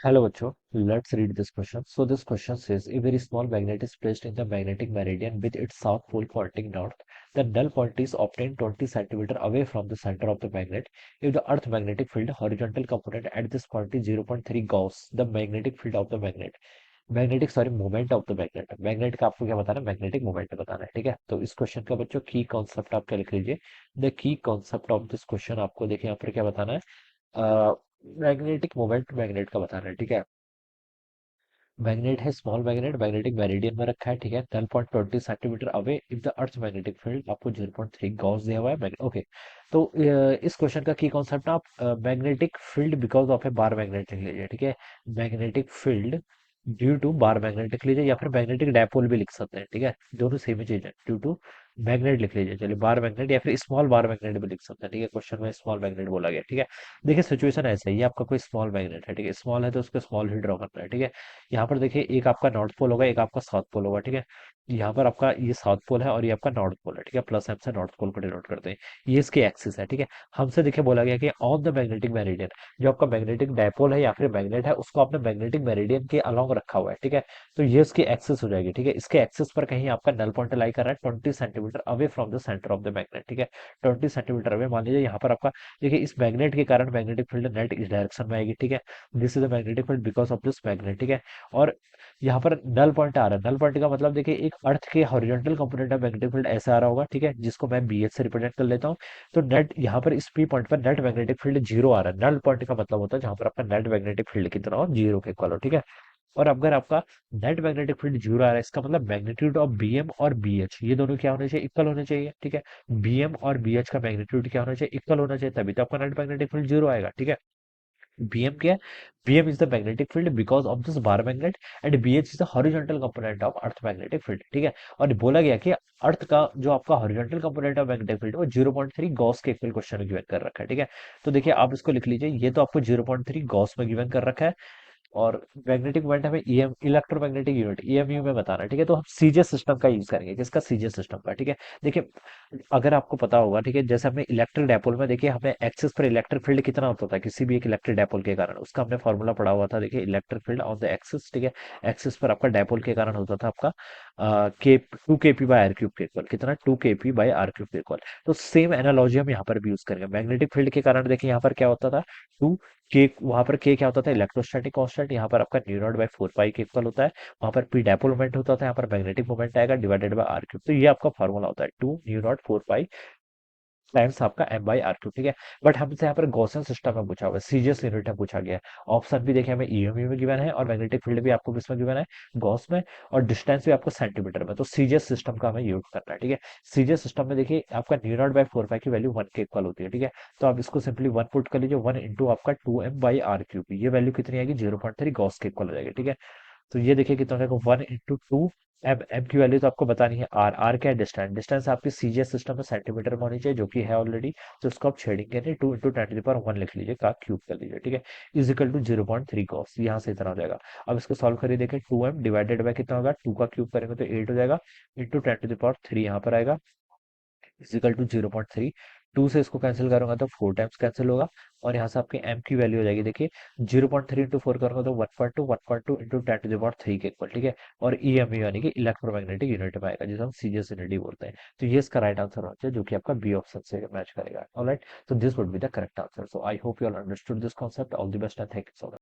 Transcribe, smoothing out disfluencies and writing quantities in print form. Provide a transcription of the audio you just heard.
Hello, Bacho. Let's read this question. So this question says, a very small magnet is placed in the magnetic meridian with its south pole pointing north. The null point is obtained 20 centimeter away from the center of the magnet. If the earth magnetic field horizontal component at this point is 0.3 Gauss, the magnetic field of the magnet, magnetic sorry moment of the magnet, magnet का आपको क्या बताना है, magnetic moment बताना है। ठीक है, तो इस क्वेश्चन का बच्चों की कॉन्सेप्ट आप क्या लिख लीजिए। The key concept of this question आपको देखिए यहाँ पर क्या बताना है, मैग्नेटिक मोमेंट मैग्नेट का बताना है। ठीक है, मैग्नेट है स्मॉल मैग्नेट, मैग्नेटिक मेरिडियन में रखा है। ठीक है, 10.20 centimetre away if the earth magnetic field आपको 0.3 गॉस दिया हुआ है ओके। तो इस क्वेश्चन का की कॉन्सेप्ट आप magnetic field because of a bar magnet लिख लीजिए। ठीक है, magnetic field due to bar magnet लिख लीजिए या फिर मैग्नेटिक डायपोल भी लिख सकते हैं। ठीक है, दोनों सेम ही चीज है। ड्यू टू मैग्नेट लिख लीजिए, चलिए बार मैग्नेट या फिर स्मॉल बार मैग्नेट भी लिख सकते हैं। ठीक है, क्वेश्चन में स्मॉल मैग्नेट बोला गया। ठीक है, देखिए सिचुएशन ऐसा है, ये आपका कोई स्मॉल मैग्नेट है। ठीक है, स्मॉल है तो उसको स्मॉल ही ड्रॉ करना है। ठीक है, यहाँ पर देखिए एक आपका नॉर्थ पोल होगा, एक आपका साउथ पोल होगा। ठीक है, यहाँ पर आपका ये साउथ पोल है और ये आपका नॉर्थ पोल है। ठीक है, प्लस एम से नॉर्थ पोल को डिनोट करते हैं। ये इसकी एक्सिस है। ठीक है, हमसे देखिए बोला गया कि ऑन द मैग्नेटिक मेरिडियन, जो आपका मैग्नेटिक डायपोल है या फिर मैग्नेट है उसको आपने मैग्नेटिक मेरिडियन के अलोंग रखा हुआ है। ठीक है, तो ये इसकी एक्सिस हो जाएगी। ठीक है, इसके एक्सिस पर कहीं आपका नल पॉइंट लाई कर रहा है 20 centimetre away from the centre of the magnet. ठीक है, 20 सेंटीमीटर अवे, मान लीजिए यहाँ पर आपका देखिए इस मैग्नेट के कारण मैग्नेटिक फील्ड नेट इस डायरेक्शन में आएगी। ठीक है, this is the magnetic field because of this magnet. ठीक है, और यहाँ पर नल पॉइंट आ रहा है, नल पॉइंट का मतलब देखिए एक अर्थ के horizontal component of magnetic field ऐसे आ रहा होगा। ठीक है, जिसको मैं बी एच से रिप्रेजेंट कर लेता हूँ। तो नेट यहाँ पर इस पी पॉइंट पर नेट मैग्नेटिक फील्ड जीरो आ रहा है। नल पॉइंट का मतलब होता है जहां पर आपका नेट मैग्नेटिक फील्ड कितना हो, जीरो के इक्वल हो। ठीक है, और अगर आपका नेट मैग्नेटिक फील्ड जीरो आ रहा है, इसका मतलब मैग्नीट्यूड ऑफ बी एम और बी एच ये दोनों क्या होने चाहिए, इक्वल होने चाहिए। ठीक है, बी एम और बी एच का मैग्नीट्यूड क्या होना चाहिए, इक्वल होना चाहिए, तभी तो आपका नेट मैग्नेटिक फील्ड जीरो आएगा। ठीक है, Bm क्या है, Bm is the magnetic field because of this bar magnet and BH is the horizontal component of earth magnetic field। ठीक है, और बोला गया कि अर्थ का जो आपका horizontal component of magnetic field वो 0.3 गॉस के इक्वल क्वेश्चन में गिवन कर रखा है। ठीक है, तो देखिए आप इसको लिख लीजिए, ये तो आपको 0.3 गॉस में गिवन कर रखा है और मैग्नेटिक मोमेंट हमें ईएम इलेक्ट्रोमैग्नेटिक यूनिट ईएमयू में बताना है। ठीक है, तो हम सीजीएस सिस्टम का यूज करेंगे, किसका, सीजीएस सिस्टम का। ठीक है, देखिए अगर आपको पता होगा, ठीक है, जैसे हमने इलेक्ट्रिक डायपोल में देखिए हमें एक्सिस पर इलेक्ट्रिक फील्ड कितना होता था किसी भी एक इलेक्ट्रिक डायपोल के कारण, उसका हमने फॉर्मूला पढ़ा हुआ था। देखिए electric field on the axis, ठीक है, एक्सिस पर आपका डायपोल के कारण होता था आपका के 2 kp बाय आर क्यूब के इक्वल, कितना, 2 kp बाय आर क्यूब के इक्वल। तो सेम एनालॉजी हम यहाँ पर भी यूज करेंगे। मैग्नेटिक फील्ड के कारण देखिए यहाँ पर क्या होता था, टू के, वहां पर के क्या होता था, इलेक्ट्रोस्टैटिक कांस्टेंट, यहाँ पर आपका न्यू नॉट बाय 4 पाई के इक्वल होता है। वहां पर पी डायपोल मोमेंट होता था, यहाँ पर मैग्नेटिक मोमेंट आएगा डिवाइडेड बाय आर क्यूब। तो ये आपका फॉर्मूला होता है 2 न्यू नॉट 4 पाई टाइम्स आपका एम बाई आर क्यूब। ठीक है, बट हमसे यहाँ पर गॉसियन सिस्टम में पूछा हुआ है, सीजीएस यूनिट में पूछा गया है। ऑप्शन भी देखिए हमें ईएमयू में गिवन है और मैग्नेटिक फील्ड भी आपको किसमें गिवन है, गॉस में, और डिस्टेंस भी आपको सेंटीमीटर में। तो सीजीएस सिस्टम का हमें यूज करना है। ठीक है, सीजीएस सिस्टम में देखिए आपका न्यू नॉट बाय 4 पाई की वैल्यू 1 के इक्वल होती है। ठीक है, तो आप इसको सिंपली 1 पुट कर लीजिए, 1 इंटू आपका 2m बाई आर क्यूब, ये वैल्यू कितनी आएगी, 0.3 गॉस के इक्वल हो जाएगी। ठीक है, तो ये देखिए कितना हो जाएगा, 1 इंटू 2 एम, एम की वैल्यू तो आपको बतानी है, आर, आर क्या है, डिस्टेंस, डिस्टेंस आपकी सीजीएस सिस्टम में सेंटीमीटर में होनी चाहिए जो कि है ऑलरेडी। तो उसको आप शेडिंग के लिए 2 इंटू 10 to the पावर 1 लिख लीजिए, का क्यूब कर लीजिए। ठीक है, इज इक्वल टू 0.3 कॉस, यहाँ से इतना हो जाएगा। अब इसको सॉल्व करिए, देखिए 2m डिवाइडेड बाय कितना होगा, 2 का क्यूब करेंगे तो 8 हो जाएगा, इंटू 10 to the पावर 3 यहाँ पर आएगा, इजिकल टू 0.3। 2 से इसको कैंसिल करूंगा तो 4 टाइम्स कैंसिल होगा, और यहाँ से आपकी एम की वैल्यू हो जाएगी, देखिए 0.3 इंटू 4 करूंगा तो 1.2 इंटू 10 to the पावर 3 के इक्वल। ठीक है, और ई एम यानी कि इलेक्ट्रोमैग्नेटिक यूनिट में आएगा, जिसे हम सीजीएस यूनिट बोलते हैं। तो ये इसका राइट आंसर होना चाहिए, जो कि आपका बी ऑप्शन से मैच करेगा। Alright, so this would be the correct answer. So I hope you all understood this concept. All the best and thank you so much.